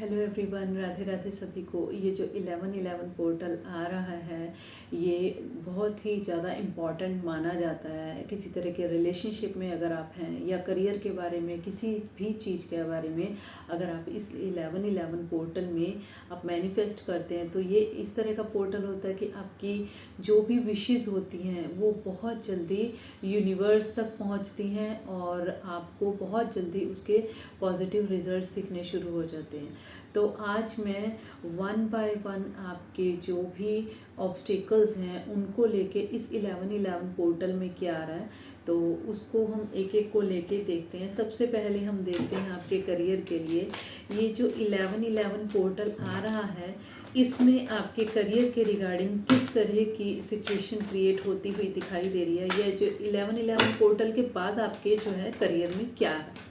Hello everyone, Radhe Radhe सभी को। ये जो 1111 पोर्टल आ रहा है ये बहुत ही ज़्यादा इम्पॉर्टेंट माना जाता है। किसी तरह के रिलेशनशिप में अगर आप हैं या करियर के बारे में, किसी भी चीज़ के बारे में अगर आप इस 1111 पोर्टल में आप मैनिफेस्ट करते हैं तो ये इस तरह का पोर्टल होता है कि आपकी जो भी विशेज़ होती हैं वो बहुत जल्दी यूनिवर्स तक पहुंचती हैं और आपको बहुत जल्दी उसके पॉजिटिव रिजल्ट्स दिखने शुरू हो जाते हैं। तो आज मैं 1 बाय 1 आपके जो भी ऑब्स्टिकल्स हैं उनको लेके इस 1111 पोर्टल में क्या आ रहा है तो उसको हम एक एक को लेके देखते हैं। सबसे पहले हम देखते हैं आपके करियर के लिए ये जो 1111 पोर्टल आ रहा है इसमें आपके करियर के रिगार्डिंग किस तरह की सिचुएशन क्रिएट होती हुई दिखाई दे रही है। यह जो 1111 पोर्टल के बाद आपके जो है करियर में क्या है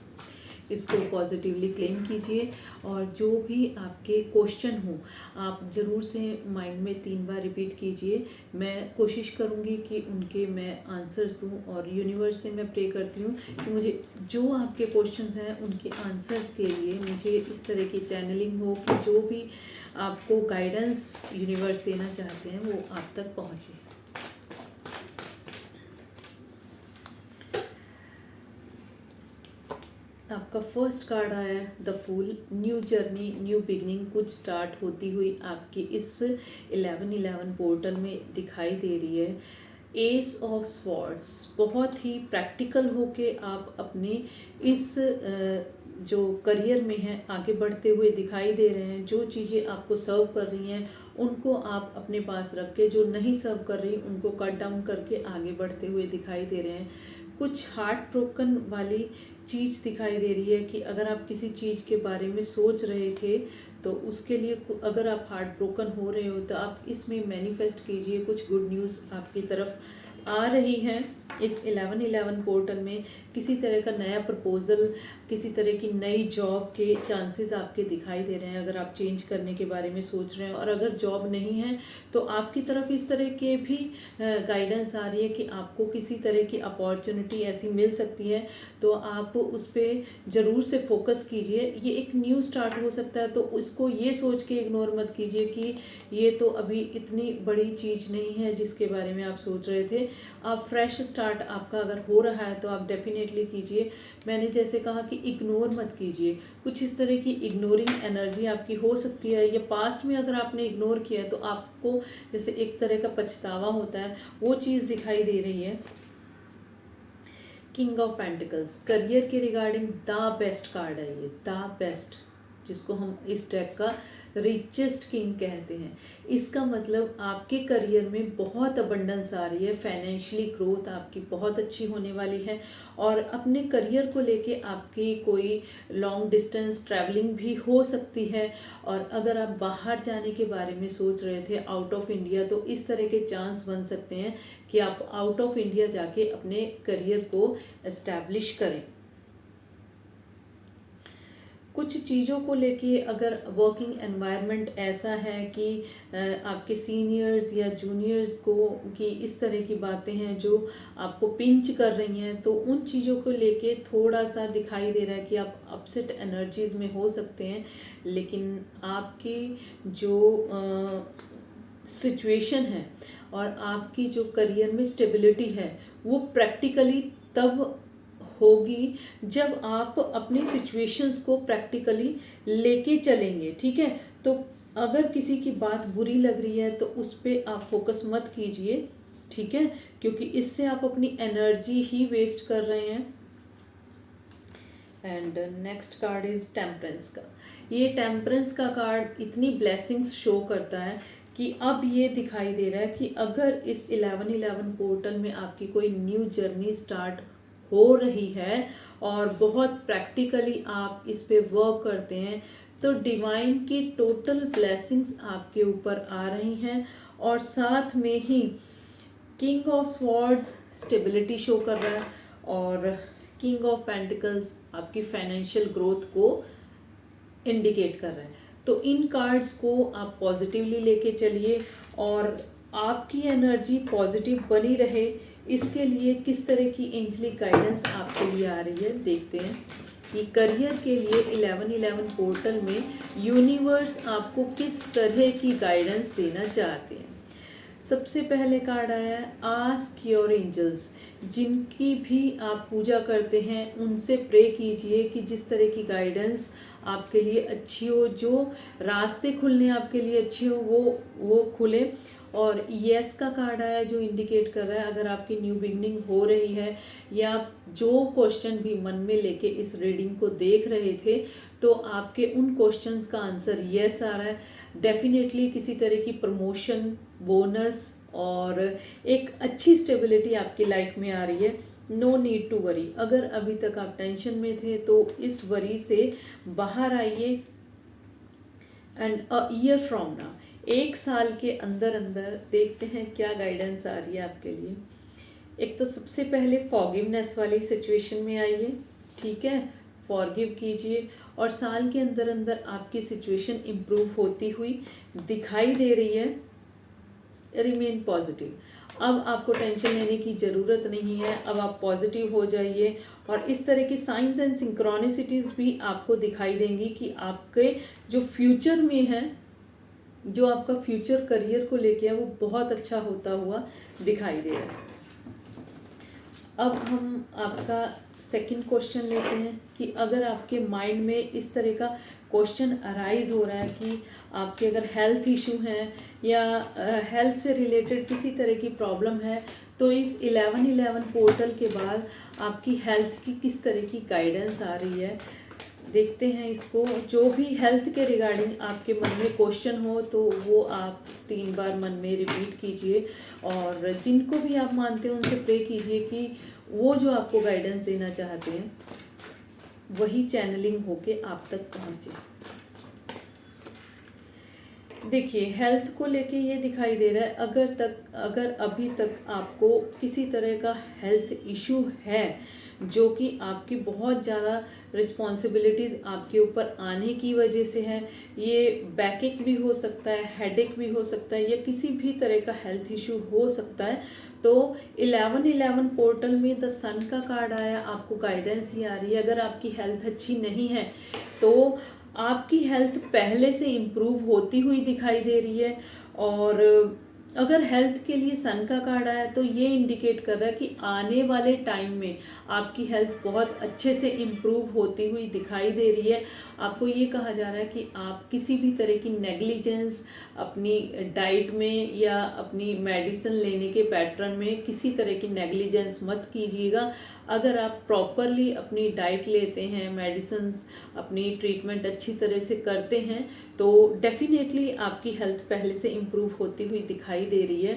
इसको पॉजिटिवली क्लेम कीजिए। और जो भी आपके क्वेश्चन हो आप ज़रूर से माइंड में 3 बार रिपीट कीजिए। मैं कोशिश करूँगी कि उनके मैं आंसर्स दूँ और यूनिवर्स से मैं प्रे करती हूँ कि मुझे जो आपके क्वेश्चंस हैं उनके आंसर्स के लिए मुझे इस तरह की चैनलिंग हो कि जो भी आपको गाइडेंस यूनिवर्स देना चाहते हैं वो आप तक पहुँचे। आपका फर्स्ट कार्ड आया है the fool. New journey, new beginning कुछ स्टार्ट होती हुई आपकी इस 1111 पोर्टल में दिखाई दे रही है। एस ऑफ स्वॉर्ड्स, बहुत ही प्रैक्टिकल होके आप अपने इस जो करियर में हैं आगे बढ़ते हुए दिखाई दे रहे हैं। जो चीज़ें आपको सर्व कर रही हैं उनको आप अपने पास रख के, जो नहीं सर्व कर रही उनको कट डाउन करके आगे बढ़ते हुए दिखाई दे रहे हैं। कुछ हार्ट ब्रोकन वाली चीज़ दिखाई दे रही है कि अगर आप किसी चीज़ के बारे में सोच रहे थे तो उसके लिए अगर आप हार्ट ब्रोकन हो रहे हो तो आप इसमें मैनिफेस्ट कीजिए। कुछ गुड न्यूज़ आपकी तरफ आ रही हैं। इस 1111 पोर्टल में किसी तरह का नया प्रपोज़ल, किसी तरह की नई जॉब के चांसेस आपके दिखाई दे रहे हैं अगर आप चेंज करने के बारे में सोच रहे हैं। और अगर जॉब नहीं है तो आपकी तरफ इस तरह के भी गाइडेंस आ रही है कि आपको किसी तरह की अपॉर्चुनिटी ऐसी मिल सकती है तो आप उस पर ज़रूर से फोकस कीजिए। ये एक न्यू स्टार्ट हो सकता है तो उसको ये सोच के इग्नोर मत कीजिए कि ये तो अभी इतनी बड़ी चीज़ नहीं है जिसके बारे में आप सोच रहे थे। आप फ्रेश स्टार्ट आपका अगर हो रहा है तो आप डेफिनेटली कीजिए। मैंने जैसे कहा कि इग्नोर मत कीजिए। कुछ इस तरह की इग्नोरिंग एनर्जी आपकी हो सकती है या पास्ट में अगर आपने इग्नोर किया है तो आपको जैसे एक तरह का पछतावा होता है वो चीज़ दिखाई दे रही है। किंग ऑफ पेंटिकल्स, करियर के रिगार्डिंग द बेस्ट कार्ड है ये, द बेस्ट, जिसको हम इस डेक का रिचेस्ट किंग कहते हैं। इसका मतलब आपके करियर में बहुत अबंडेंस आ रही है, फाइनेंशियली ग्रोथ आपकी बहुत अच्छी होने वाली है। और अपने करियर को लेके आपकी कोई लॉन्ग डिस्टेंस ट्रैवलिंग भी हो सकती है। और अगर आप बाहर जाने के बारे में सोच रहे थे आउट ऑफ इंडिया तो इस तरह के चांस बन सकते हैं कि आप आउट ऑफ इंडिया जाके अपने करियर को एस्टैब्लिश करें। कुछ चीज़ों को लेके अगर वर्किंग एनवायरनमेंट ऐसा है कि आपके सीनियर्स या जूनियर्स को कि इस तरह की बातें हैं जो आपको पिंच कर रही हैं तो उन चीज़ों को लेके थोड़ा सा दिखाई दे रहा है कि आप अपसेट एनर्जीज़ में हो सकते हैं। लेकिन आपकी जो सिचुएशन है और आपकी जो करियर में स्टेबिलिटी है वो प्रैक्टिकली तब होगी जब आप अपनी सिचुएशंस को प्रैक्टिकली लेके चलेंगे। ठीक है, तो अगर किसी की बात बुरी लग रही है तो उस पर आप फोकस मत कीजिए। ठीक है, क्योंकि इससे आप अपनी एनर्जी ही वेस्ट कर रहे हैं। And next card is temperance का। ये टेम्परेंस का कार्ड इतनी ब्लेसिंग्स शो करता है कि अब ये दिखाई दे रहा है कि अगर इस 1111 पोर्टल में आपकी कोई न्यू जर्नी स्टार्ट हो रही है और बहुत प्रैक्टिकली आप इस पे वर्क करते हैं तो डिवाइन की टोटल ब्लेसिंग्स आपके ऊपर आ रही हैं। और साथ में ही king of swords stability show कर रहा है और किंग ऑफ पेंटिकल्स आपकी फाइनेंशियल ग्रोथ को इंडिकेट कर रहा है। तो इन कार्ड्स को आप पॉजिटिवली लेके चलिए और आपकी एनर्जी पॉजिटिव बनी रहे इसके लिए किस तरह की एंजलिक गाइडेंस आपके लिए आ रही है देखते हैं। कि करियर के लिए 1111 पोर्टल में यूनिवर्स आपको किस तरह की गाइडेंस देना चाहते हैं। सबसे पहले कार्ड आया है आस्क योर एंजल्स। जिनकी भी आप पूजा करते हैं उनसे प्रे कीजिए कि जिस तरह की गाइडेंस आपके लिए अच्छी हो, जो रास्ते खुलने आपके लिए अच्छे हो वो खुले। और यस का कार्ड आया जो इंडिकेट कर रहा है अगर आपकी न्यू बिगनिंग हो रही है या जो क्वेश्चन भी मन में लेके इस रीडिंग को देख रहे थे तो आपके उन क्वेश्चंस का आंसर यस आ रहा है। डेफिनेटली किसी तरह की प्रमोशन, बोनस और एक अच्छी स्टेबिलिटी आपकी लाइफ में आ रही है। No need to worry. अगर अभी तक आप टेंशन में थे तो इस वरी से बाहर आइए। And a year from now, 1 साल के अंदर अंदर देखते हैं क्या गाइडेंस आ रही है आपके लिए। एक तो सबसे पहले फॉरगिवनेस वाली सिचुएशन में आइए, ठीक है, फॉरगिव कीजिए और साल के अंदर अंदर आपकी सिचुएशन इम्प्रूव होती हुई दिखाई दे रही है। Remain positive. अब आपको टेंशन लेने की ज़रूरत नहीं है, अब आप पॉजिटिव हो जाइए। और इस तरह की साइंस एंड सिंक्रोनिसिटीज़ भी आपको दिखाई देंगी कि आपके जो फ्यूचर में है, जो आपका फ्यूचर करियर को लेके है वो बहुत अच्छा होता हुआ दिखाई दे रहा है। अब हम आपका सेकंड क्वेश्चन लेते हैं कि अगर आपके माइंड में इस तरह का क्वेश्चन अराइज हो रहा है कि आपके अगर हेल्थ इशू हैं या हेल्थ से रिलेटेड किसी तरह की प्रॉब्लम है तो इस 1111 पोर्टल के बाद आपकी हेल्थ की किस तरह की गाइडेंस आ रही है देखते हैं इसको। जो भी हेल्थ के रिगार्डिंग आपके मन में क्वेश्चन हो तो वो आप 3 बार मन में रिपीट कीजिए और जिनको भी आप मानते हैं उनसे प्रे कीजिए कि वो जो आपको गाइडेंस देना चाहते हैं वही चैनलिंग होके आप तक पहुँचे। देखिए हेल्थ को लेके ये दिखाई दे रहा है अगर अभी तक आपको किसी तरह का हेल्थ इशू है जो कि आपकी बहुत ज़्यादा रिस्पॉन्सिबिलिटीज़ आपके ऊपर आने की वजह से है, ये बैकएक भी हो सकता है, हेडेक भी हो सकता है या किसी भी तरह का हेल्थ इशू हो सकता है, तो 1111 पोर्टल में द सन का कार्ड आया, आपको गाइडेंस ही आ रही है। अगर आपकी हेल्थ अच्छी नहीं है तो आपकी हेल्थ पहले से इम्प्रूव होती हुई दिखाई दे रही है। और अगर हेल्थ के लिए सन का कार्ड आया तो ये इंडिकेट कर रहा है कि आने वाले टाइम में आपकी हेल्थ बहुत अच्छे से इम्प्रूव होती हुई दिखाई दे रही है। आपको ये कहा जा रहा है कि आप किसी भी तरह की नेग्लिजेंस अपनी डाइट में या अपनी मेडिसिन लेने के पैटर्न में किसी तरह की नेग्लिजेंस मत कीजिएगा। अगर आप प्रॉपरली अपनी डाइट लेते हैं, मेडिसिन्स, अपनी ट्रीटमेंट अच्छी तरह से करते हैं तो डेफिनेटली आपकी हेल्थ पहले से इम्प्रूव होती हुई दिखाई दे रही है।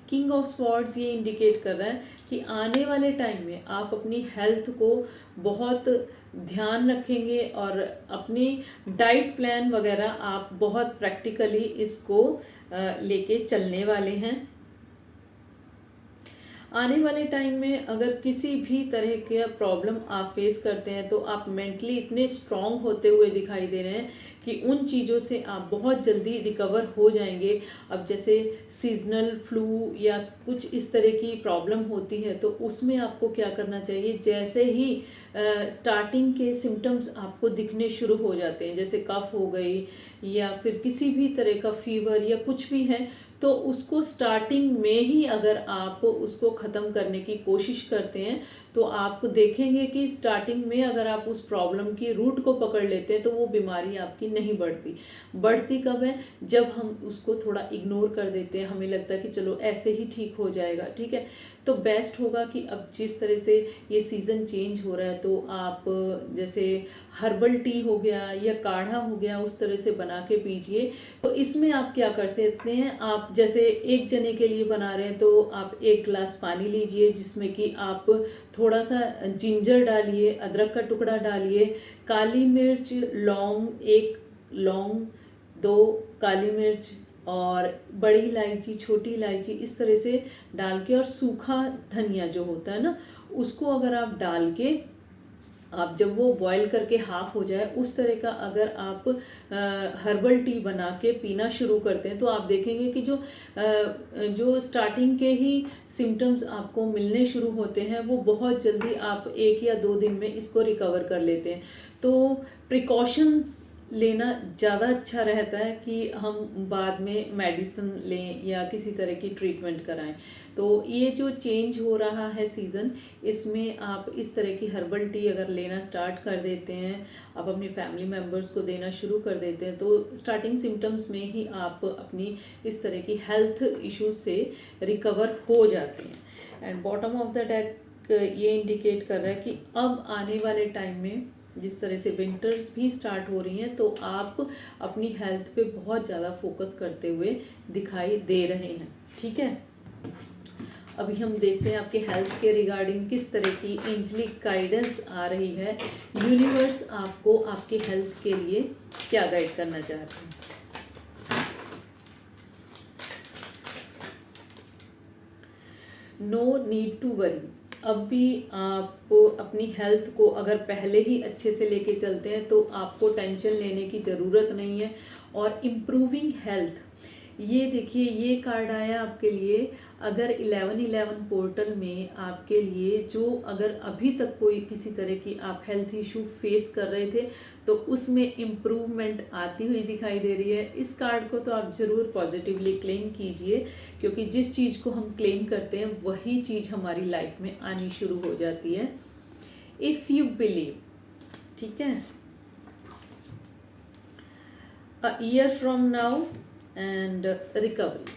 किंग ऑफ स्वॉर्ड्स ये इंडिकेट कर रहा है कि आने वाले टाइम में आप अपनी हेल्थ को बहुत ध्यान रखेंगे और अपनी डाइट प्लान वगैरह आप बहुत प्रैक्टिकली इसको लेके चलने वाले हैं। आने वाले टाइम में अगर किसी भी तरह के प्रॉब्लम आप फेस करते हैं तो आप मेंटली इतने स्ट्रांग होते हुए दिखाई दे रहे हैं कि उन चीज़ों से आप बहुत जल्दी रिकवर हो जाएंगे। अब जैसे सीजनल फ्लू या कुछ इस तरह की प्रॉब्लम होती है तो उसमें आपको क्या करना चाहिए, जैसे ही स्टार्टिंग के सिम्टम्स आपको दिखने शुरू हो जाते हैं, जैसे कफ हो गई या फिर किसी भी तरह का फीवर या कुछ भी है, तो उसको स्टार्टिंग में ही अगर आप उसको ख़त्म करने की कोशिश करते हैं तो आप देखेंगे कि स्टार्टिंग में अगर आप उस प्रॉब्लम की रूट को पकड़ लेते हैं तो वो बीमारी आपकी नहीं बढ़ती कब है, जब हम उसको थोड़ा इग्नोर कर देते हैं, हमें लगता है कि चलो ऐसे ही ठीक हो जाएगा, ठीक है। तो बेस्ट होगा कि अब जिस तरह से ये सीज़न चेंज हो रहा है तो आप जैसे हर्बल टी हो गया या काढ़ा हो गया उस तरह से बना के पीजिए। तो इसमें आप क्या कर सकते हैं, आप जैसे एक जने के लिए बना रहे हैं तो आप 1 गिलास पानी लीजिए जिसमें कि आप थोड़ा सा जिंजर डालिए, अदरक का टुकड़ा डालिए, काली मिर्च, लौंग, 1 लौंग, 2 काली मिर्च और बड़ी इलायची, छोटी इलायची इस तरह से डाल के और सूखा धनिया जो होता है ना उसको अगर आप डाल के आप जब वो बॉईल करके हाफ़ हो जाए उस तरह का अगर आप हर्बल टी बना के पीना शुरू करते हैं तो आप देखेंगे कि जो स्टार्टिंग के ही सिम्टम्स आपको मिलने शुरू होते हैं वो बहुत जल्दी आप 1 या 2 दिन में इसको रिकवर कर लेते हैं। तो प्रिकॉशंस लेना ज़्यादा अच्छा रहता है कि हम बाद में मेडिसिन लें या किसी तरह की ट्रीटमेंट कराएं। तो ये जो चेंज हो रहा है सीज़न, इसमें आप इस तरह की हर्बल टी अगर लेना स्टार्ट कर देते हैं, आप अपने फैमिली मेम्बर्स को देना शुरू कर देते हैं, तो स्टार्टिंग सिम्टम्स में ही आप अपनी इस तरह की हेल्थ इश्यूज से रिकवर हो जाते हैं। And bottom of the deck ये इंडिकेट कर रहा है कि अब आने वाले टाइम में जिस तरह से विंटर्स भी स्टार्ट हो रही हैं तो आप अपनी हेल्थ पे बहुत ज़्यादा फोकस करते हुए दिखाई दे रहे हैं। ठीक है, अभी हम देखते हैं आपके हेल्थ के रिगार्डिंग किस तरह की एंजेलिक गाइडेंस आ रही है। यूनिवर्स आपको आपके हेल्थ के लिए क्या गाइड करना चाहते हैं। नो नीड टू वरी, अब भी आप अपनी हेल्थ को अगर पहले ही अच्छे से लेके चलते हैं तो आपको टेंशन लेने की ज़रूरत नहीं है। और इम्प्रूविंग हेल्थ, ये देखिए ये कार्ड आया आपके लिए। अगर 1111 पोर्टल में आपके लिए जो अगर अभी तक कोई किसी तरह की आप हेल्थ इशू फेस कर रहे थे तो उसमें इम्प्रूवमेंट आती हुई दिखाई दे रही है। इस कार्ड को तो आप ज़रूर पॉजिटिवली क्लेम कीजिए, क्योंकि जिस चीज़ को हम क्लेम करते हैं वही चीज़ हमारी लाइफ में आनी शुरू हो जाती है। इफ़ यू बिलीव, ठीक है, a year from now and recovery.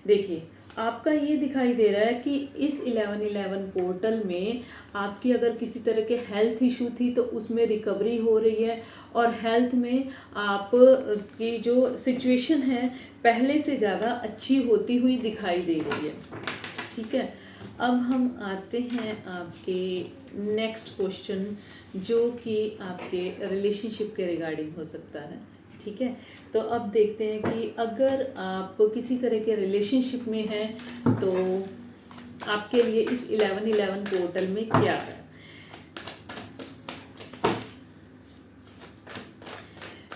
देखिए आपका ये दिखाई दे रहा है कि इस 1111 पोर्टल में आपकी अगर किसी तरह के हेल्थ इशू थी तो उसमें रिकवरी हो रही है, और हेल्थ में आप की जो सिचुएशन है पहले से ज़्यादा अच्छी होती हुई दिखाई दे रही है। ठीक है, अब हम आते हैं आपके नेक्स्ट क्वेश्चन, जो कि आपके रिलेशनशिप के रिगार्डिंग हो सकता है। ठीक है, तो अब देखते हैं कि अगर आप किसी तरह के रिलेशनशिप में हैं तो आपके लिए इस 1111 पोर्टल में क्या है।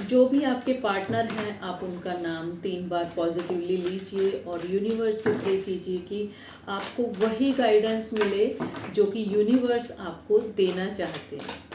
जो भी आपके पार्टनर हैं आप उनका नाम 3 बार पॉजिटिवली लीजिए और यूनिवर्स से प्रे कीजिए कि आपको वही गाइडेंस मिले जो कि यूनिवर्स आपको देना चाहते हैं।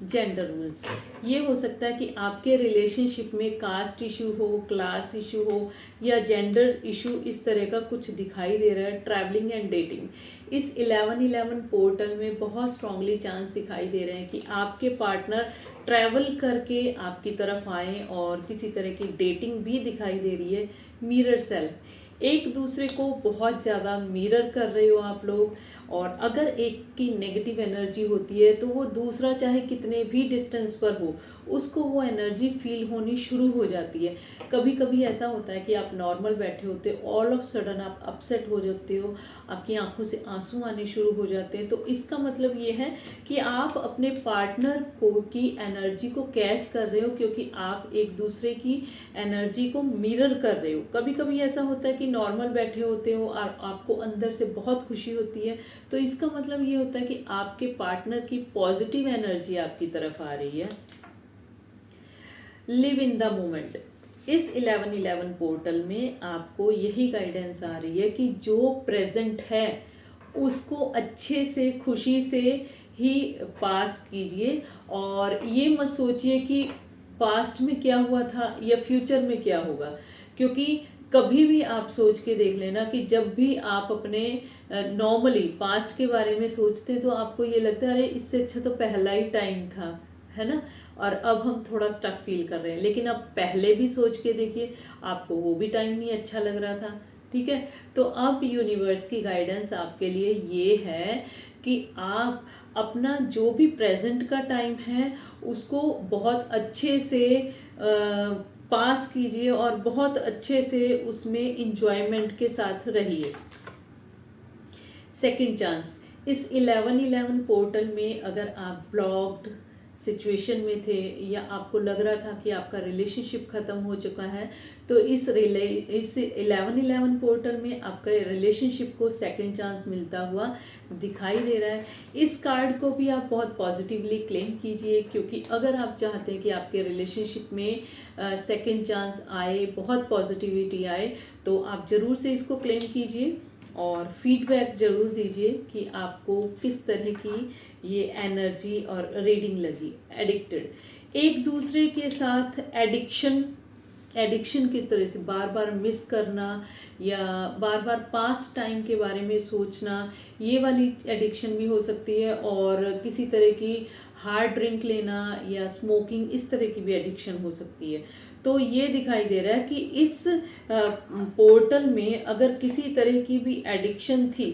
जेंडर रूल्स, ये हो सकता है कि आपके रिलेशनशिप में कास्ट इशू हो, क्लास इशू हो या जेंडर इशू इस तरह का कुछ दिखाई दे रहा है। ट्रैवलिंग एंड डेटिंग, इस 1111 पोर्टल में बहुत स्ट्रांगली चांस दिखाई दे रहे हैं कि आपके पार्टनर ट्रैवल करके आपकी तरफ आए, और किसी तरह की डेटिंग भी दिखाई दे रही है। मिरर सेल्फ, एक दूसरे को बहुत ज़्यादा मिरर कर रहे हो आप लोग, और अगर एक की नेगेटिव एनर्जी होती है तो वो दूसरा चाहे कितने भी डिस्टेंस पर हो उसको वो एनर्जी फील होनी शुरू हो जाती है। कभी कभी ऐसा होता है कि आप नॉर्मल बैठे होते हो, ऑल ऑफ सडन आप अपसेट हो जाते हो, आपकी आंखों से आंसू आने शुरू हो जाते हैं। तो इसका मतलब ये है कि आप अपने पार्टनर को की एनर्जी को कैच कर रहे हो, क्योंकि आप एक दूसरे की एनर्जी को मिरर कर रहे हो। कभी कभी ऐसा होता है कि नॉर्मल बैठे होते हो और आपको अंदर से बहुत खुशी होती है, तो इसका मतलब ये होता है कि आपके पार्टनर की पॉजिटिव एनर्जी आपकी तरफ आ रही है। लिव इन द मोमेंट, इस 1111 पोर्टल में आपको यही गाइडेंस आ रही है कि जो प्रेजेंट है उसको अच्छे से खुशी से ही पास कीजिए, और ये मत सोचिए कि पास्ट में क्या हुआ था या फ्यूचर में क्या होगा। क्योंकि कभी भी आप सोच के देख लेना कि जब भी आप अपने नॉर्मली पास्ट के बारे में सोचते हैं तो आपको ये लगता है अरे इससे अच्छा तो पहला ही टाइम था, है ना, और अब हम थोड़ा स्टक फील कर रहे हैं। लेकिन अब पहले भी सोच के देखिए, आपको वो भी टाइम नहीं अच्छा लग रहा था। ठीक है, तो अब यूनिवर्स की गाइडेंस आपके लिए ये है कि आप अपना जो भी प्रेजेंट का टाइम है उसको बहुत अच्छे से पास कीजिए और बहुत अच्छे से उसमें इंजॉयमेंट के साथ रहिए। सेकंड चांस, इस 1111 पोर्टल में अगर आप ब्लॉक्ड, सिचुएशन में थे या आपको लग रहा था कि आपका रिलेशनशिप ख़त्म हो चुका है, तो इस 1111 पोर्टल में आपका रिलेशनशिप को सेकंड चांस मिलता हुआ दिखाई दे रहा है। इस कार्ड को भी आप बहुत पॉजिटिवली क्लेम कीजिए, क्योंकि अगर आप चाहते हैं कि आपके रिलेशनशिप में सेकंड चांस आए, बहुत पॉजिटिविटी आए, तो आप ज़रूर से इसको क्लेम कीजिए और फीडबैक ज़रूर दीजिए कि आपको किस तरह की ये एनर्जी और रीडिंग लगी। एडिक्टेड, एक दूसरे के साथ एडिक्शन किस तरह से बार बार मिस करना या बार बार पास्ट टाइम के बारे में सोचना, ये वाली एडिक्शन भी हो सकती है। और किसी तरह की हार्ड ड्रिंक लेना या स्मोकिंग, इस तरह की भी एडिक्शन हो सकती है। तो ये दिखाई दे रहा है कि इस पोर्टल में अगर किसी तरह की भी एडिक्शन थी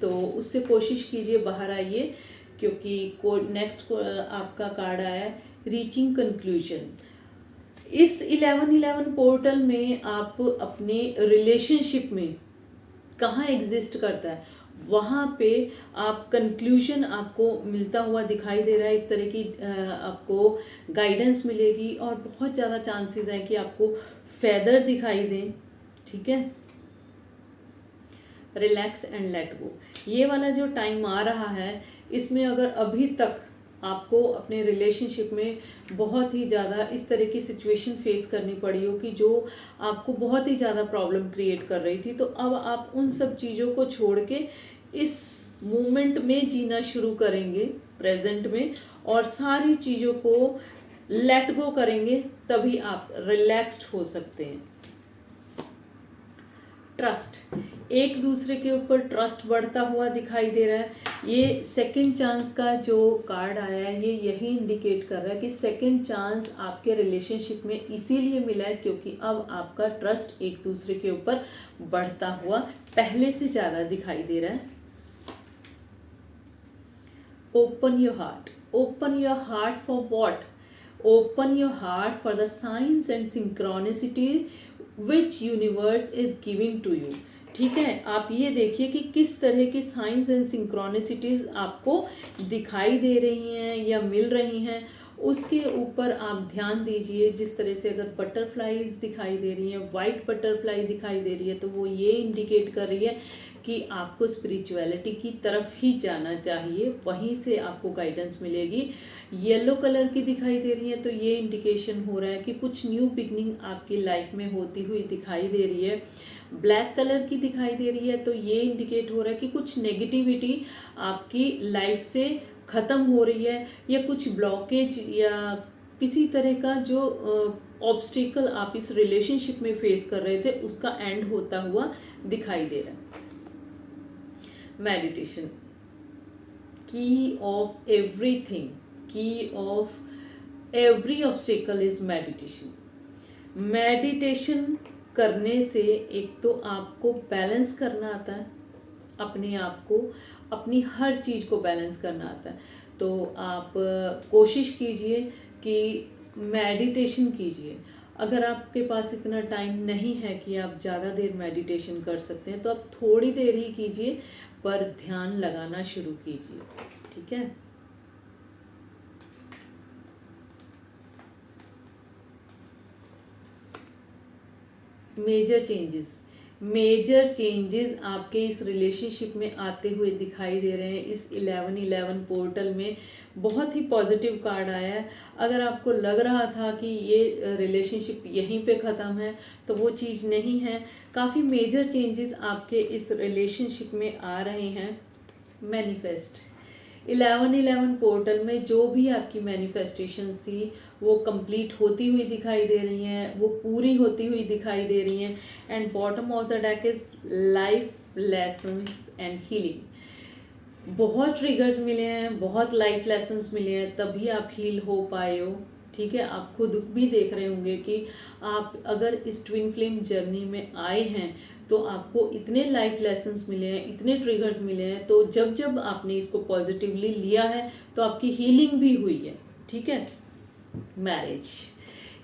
तो उससे कोशिश कीजिए बाहर आइए, क्योंकि नेक्स्ट आपका कार्ड आया है रीचिंग कंक्लूजन। इस 1111 पोर्टल में आप अपने रिलेशनशिप में कहाँ एग्जिस्ट करता है, वहाँ पे आप कंक्लूजन आपको मिलता हुआ दिखाई दे रहा है। इस तरह की आपको गाइडेंस मिलेगी और बहुत ज़्यादा चांसेस हैं कि आपको फेदर दिखाई दें। ठीक है, रिलैक्स एंड लेट गो, ये वाला जो टाइम आ रहा है, इसमें अगर अभी तक आपको अपने रिलेशनशिप में बहुत ही ज़्यादा इस तरह की सिचुएशन फेस करनी पड़ी हो कि जो आपको बहुत ही ज़्यादा प्रॉब्लम क्रिएट कर रही थी, तो अब आप उन सब चीज़ों को छोड़ के इस मोमेंट में जीना शुरू करेंगे, प्रेजेंट में, और सारी चीज़ों को लेट गो करेंगे, तभी आप रिलैक्स्ड हो सकते हैं। ट्रस्ट, एक दूसरे के ऊपर ट्रस्ट बढ़ता हुआ दिखाई दे रहा है। ये सेकंड चांस का जो कार्ड आया है, ये यही इंडिकेट कर रहा है कि सेकंड चांस आपके रिलेशनशिप में इसीलिए मिला है क्योंकि अब आपका ट्रस्ट एक दूसरे के ऊपर बढ़ता हुआ पहले से ज़्यादा दिखाई दे रहा है। Open your heart, open your heart for what? Open your heart for the science and synchronicity which universe is giving to you. ठीक है, आप ये देखिए कि किस तरह की साइंस एंड सिंक्रोनिसिटीज़ आपको दिखाई दे रही हैं या मिल रही हैं, उसके ऊपर आप ध्यान दीजिए। जिस तरह से अगर बटरफ्लाईज दिखाई दे रही हैं, वाइट बटरफ्लाई दिखाई दे रही है, तो वो ये इंडिकेट कर रही है कि आपको स्पिरिचुअलिटी की तरफ ही जाना चाहिए, वहीं से आपको गाइडेंस मिलेगी। येलो कलर की दिखाई दे रही है, तो ये इंडिकेशन हो रहा है कि कुछ न्यू बिगनिंग आपकी लाइफ में होती हुई दिखाई दे रही है। ब्लैक कलर की दिखाई दे रही है, तो ये इंडिकेट हो रहा है कि कुछ नेगेटिविटी आपकी लाइफ से ख़त्म हो रही है, या कुछ ब्लॉकेज या किसी तरह का जो ऑब्स्टिकल आप इस रिलेशनशिप में फेस कर रहे थे, उसका एंड होता हुआ दिखाई दे रहा है। मेडिटेशन, की ऑफ एवरीथिंग, की of every obstacle is meditation. Meditation करने से एक तो आपको बैलेंस करना आता है, अपने आप को, अपनी हर चीज़ को बैलेंस करना आता है। तो आप कोशिश कीजिए कि मेडिटेशन कीजिए। अगर आपके पास इतना टाइम नहीं है कि आप ज़्यादा देर मेडिटेशन कर सकते हैं, तो आप थोड़ी देर ही कीजिए, पर ध्यान लगाना शुरू कीजिए। ठीक है, मेजर चेंजेस आपके इस रिलेशनशिप में आते हुए दिखाई दे रहे हैं। इस 1111 पोर्टल में बहुत ही पॉजिटिव कार्ड आया है। अगर आपको लग रहा था कि ये रिलेशनशिप यहीं पे ख़त्म है, तो वो चीज़ नहीं है। काफ़ी मेजर चेंजेस आपके इस रिलेशनशिप में आ रहे हैं। मैनिफेस्ट, 1111 पोर्टल में जो भी आपकी मैनिफेस्टेशंस थी वो कंप्लीट होती हुई दिखाई दे रही हैं, वो पूरी होती हुई दिखाई दे रही हैं। And bottom of the deck is life lessons and healing. बहुत ट्रिगर्स मिले हैं, बहुत लाइफ लेसन्स मिले हैं, तभी आप हील हो पाए हो। ठीक है, आप खुद भी देख रहे होंगे कि आप अगर इस ट्विन फ्लेम जर्नी में आए हैं तो आपको इतने लाइफ लेसन्स मिले हैं, इतने ट्रिगर्स मिले हैं, तो जब जब आपने इसको पॉजिटिवली लिया है तो आपकी हीलिंग भी हुई है। ठीक है, मैरिज,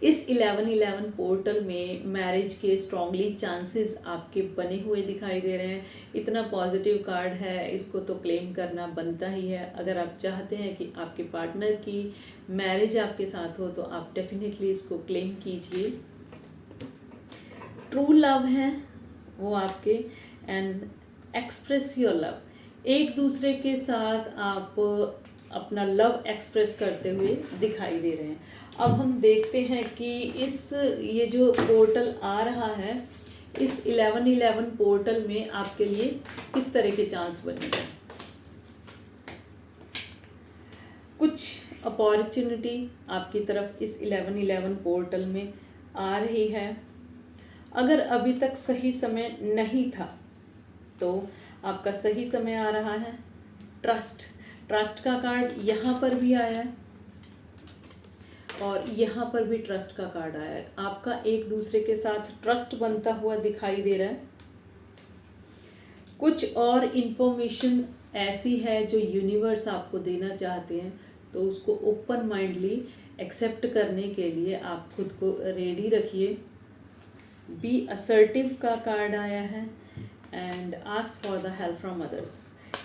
इस 1111 पोर्टल में मैरिज के स्ट्रांगली चांसेस आपके बने हुए दिखाई दे रहे हैं। इतना पॉजिटिव कार्ड है, इसको तो क्लेम करना बनता ही है। अगर आप चाहते हैं कि आपके पार्टनर की मैरिज आपके साथ हो तो आप डेफिनेटली इसको क्लेम कीजिए। ट्रू लव है वो आपके, एंड एक्सप्रेस योर लव। एक दूसरे के साथ आप अपना लव एक्सप्रेस करते हुए दिखाई दे रहे हैं। अब हम देखते हैं कि ये जो पोर्टल आ रहा है, इस 1111 पोर्टल में आपके लिए किस तरह के चांस बनेंगे। कुछ अपॉर्चुनिटी आपकी तरफ इस 1111 पोर्टल में आ रही है। अगर अभी तक सही समय नहीं था तो आपका सही समय आ रहा है। ट्रस्ट का कार्ड यहाँ पर भी आया है और यहाँ पर भी ट्रस्ट का कार्ड आया है। आपका एक दूसरे के साथ ट्रस्ट बनता हुआ दिखाई दे रहा है। कुछ और इन्फॉर्मेशन ऐसी है जो यूनिवर्स आपको देना चाहते हैं, तो उसको ओपन माइंडली एक्सेप्ट करने के लिए आप खुद को रेडी रखिए। बी असर्टिव का कार्ड आया है and ask for the help from others.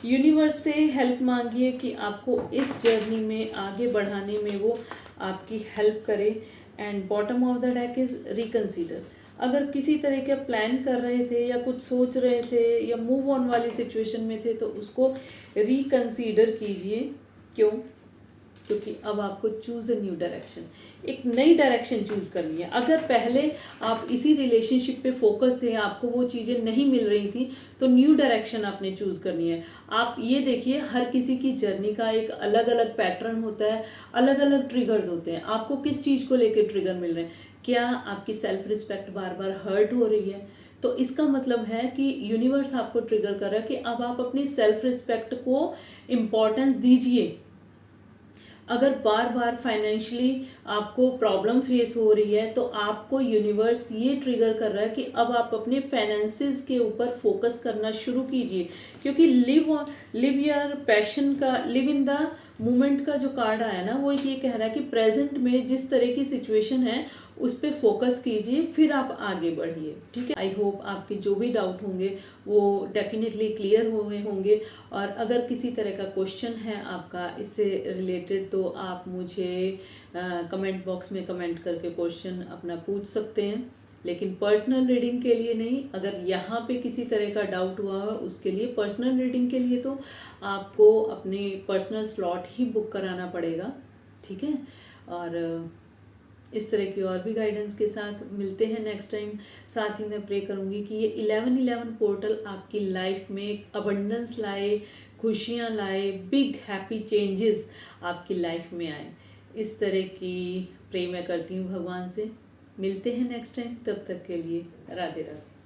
Universe से हेल्प मांगिए कि आपको इस जर्नी में आगे बढ़ाने में वो आपकी हेल्प करे। And bottom of the deck is reconsider. अगर किसी तरह का प्लान कर रहे थे या कुछ सोच रहे थे या मूव ऑन वाली सिचुएशन में थे तो उसको रिकंसीडर कीजिए। क्यों? क्योंकि अब आपको चूज़ अ न्यू डायरेक्शन, एक नई डायरेक्शन चूज़ करनी है। अगर पहले आप इसी रिलेशनशिप पे फोकस थे, आपको वो चीज़ें नहीं मिल रही थी, तो न्यू डायरेक्शन आपने चूज़ करनी है। आप ये देखिए, हर किसी की जर्नी का एक अलग अलग पैटर्न होता है, अलग अलग ट्रिगर्स होते हैं। आपको किस चीज़ को लेकर ट्रिगर मिल रहे हैं? क्या आपकी सेल्फ रिस्पेक्ट बार बार हर्ट हो रही है? तो इसका मतलब है कि यूनिवर्स आपको ट्रिगर कर रहा है कि अब आप अपनी सेल्फ रिस्पेक्ट को इम्पोर्टेंस दीजिए। अगर बार बार फाइनेंशियली आपको प्रॉब्लम फेस हो रही है तो आपको यूनिवर्स ये ट्रिगर कर रहा है कि अब आप अपने फाइनेंसेस के ऊपर फोकस करना शुरू कीजिए। क्योंकि लिव योर पैशन का, लिव इन द मोमेंट का जो कार्ड आया ना, वो ये कह रहा है कि प्रेजेंट में जिस तरह की सिचुएशन है उस पर फोकस कीजिए, फिर आप आगे बढ़िए। ठीक है, आई होप आपके जो भी डाउट होंगे वो डेफिनेटली क्लियर हुए होंगे। और अगर किसी तरह का क्वेश्चन है आपका इससे रिलेटेड तो आप मुझे कमेंट बॉक्स में कमेंट करके क्वेश्चन अपना पूछ सकते हैं, लेकिन पर्सनल रीडिंग के लिए नहीं। अगर यहाँ पे किसी तरह का डाउट हुआ है उसके लिए, पर्सनल रीडिंग के लिए तो आपको अपने पर्सनल स्लॉट ही बुक कराना पड़ेगा। ठीक है, और इस तरह की और भी गाइडेंस के साथ मिलते हैं नेक्स्ट टाइम। साथ ही मैं प्रे करूँगी कि ये 1111 पोर्टल आपकी लाइफ में अबंडेंस लाए, खुशियाँ लाए, बिग हैप्पी चेंजेस आपकी लाइफ में आए। इस तरह की प्रे मैं करती हूँ भगवान से। मिलते हैं नेक्स्ट टाइम, तब तक के लिए राधे राधे।